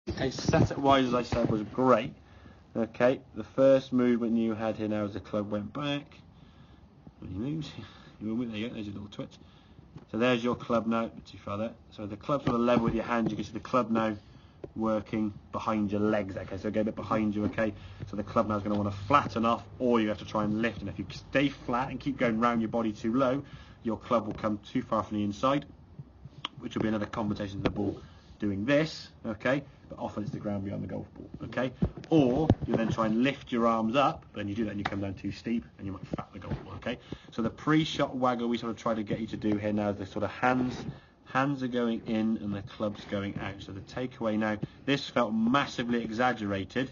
Okay, set it wide as I said was great. Okay, the first movement you had here now as the club went back. When you move, there you go, there's your little twitch. So there's your club now, too far there. So the club's sort of level with your hands, you can see the club now working behind your legs, okay, so go a bit behind you, okay. So the club now is going to want to flatten off, or you have to try and lift, and if you stay flat and keep going round your body too low, your club will come too far from the inside, which will be another compensation to the ball doing this, okay, but often it's the ground beyond the golf ball, okay. Or you then try and lift your arms up, but then you do that and you come down too steep and you might fat the golf ball, okay. So the pre-shot waggle we sort of try to get you to do here now is the sort of hands are going in and the club's going out. So the takeaway now, this felt massively exaggerated,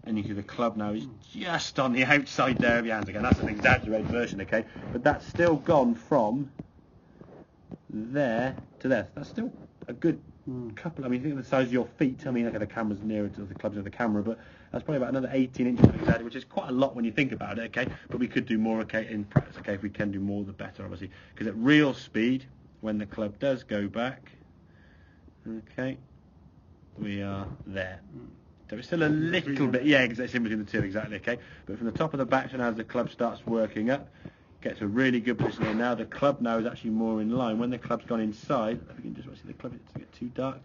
and you can see the club now is just on the outside there of your hands. Again, that's an exaggerated version, okay, but that's still gone from there to there. That's still a good couple. I mean, think of the size of your feet. I mean, okay, the camera's nearer to the clubs than the camera, but that's probably about another 18 inches of exaggeration, which is quite a lot when you think about it, okay, but we could do more, okay, in practice, okay. If we can do more, the better, obviously, because at real speed, when the club does go back, okay, we are there. So it's still a little bit, yeah, it's in between the two, exactly, okay. But from the top of the backswing, as the club starts working up, gets a really good position here. Now the club now is actually more in line. When the club's gone inside, if you can just see the club, it's get too dark.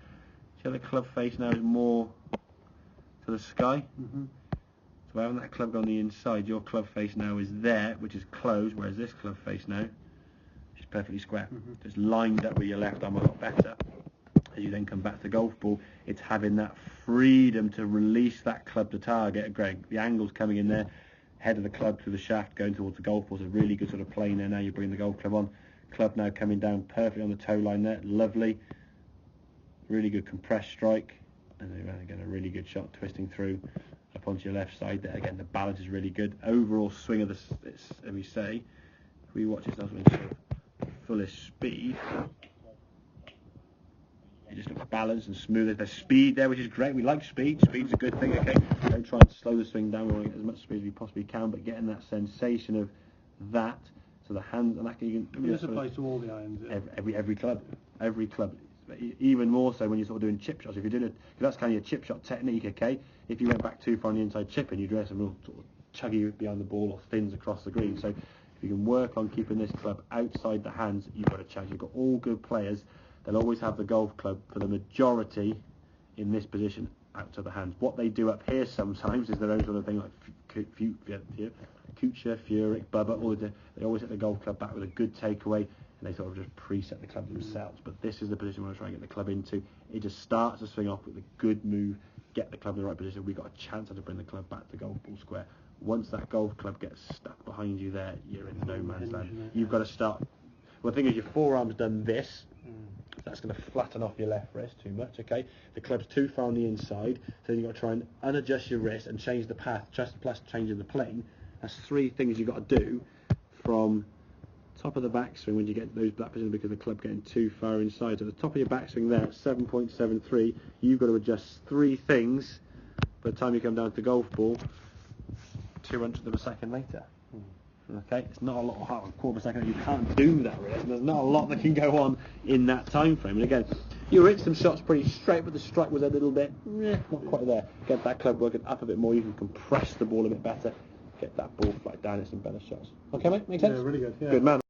See how the club face now is more to the sky? So having that club on the inside, your club face now is there, which is closed, whereas this club face now is perfectly square. So it's lined up with your left arm a lot better. As you then come back to the golf ball, it's having that freedom to release that club to target. Greg, the angle's coming in there, head of the club through the shaft going towards the golf ball. It's a really good sort of plane there. Now you bring the golf club on. Club now coming down perfectly on the toe line there. Lovely. Really good compressed strike. And then again, a really good shot twisting through up onto your left side there. Again, the balance is really good. Overall swing of this, as we say, if we watch this now with fullest speed, it just looks balanced and smooth. There's speed there, which is great. We like speed. Speed's a good thing, okay? Don't try and slow the swing down. We want to get as much speed as we possibly can, but getting that sensation of that, so the hands, and that you can... This applies to all the irons, yeah? Every club. Even more so when you're sort of doing chip shots. If you're doing it, because that's kind of your chip shot technique, okay? If you went back too far on the inside chipping, you'd get some real sort of chuggy behind the ball or thins across the green. So if you can work on keeping this club outside the hands, you've got a chance. You've got all good players. They'll always have the golf club for the majority in this position out to the hands. What they do up here sometimes is their own sort of thing, like Kuchar, Furyk, Bubba, all they always hit the golf club back with a good takeaway, and they sort of just preset the club themselves. But this is the position we're trying to get the club into. It just starts to swing off with a good move, get the club in the right position. We've got a chance to bring the club back to golf ball square. Once that golf club gets stuck behind you there, you're in no man's land. You've got to start. Well, the thing is, your forearm's done this. That's going to flatten off your left wrist too much, okay? The club's too far on the inside, so you've got to try and unadjust your wrist and change the path, just plus changing the plane. That's three things you've got to do from top of the backswing when you get those black positions because the club getting too far inside. So the top of your backswing there at 7.73, you've got to adjust three things by the time you come down to the golf ball 200th of a second later. Okay, it's not a lot, a quarter of a second. You can't do that really. There's not a lot that can go on in that time frame. And again, you hit some shots pretty straight, but the strike was a little bit not quite there. Get that club working up a bit more. You can compress the ball a bit better. Get that ball flat down. It's some better shots. Okay, mate, make sense? Yeah, really good. Yeah. Good man.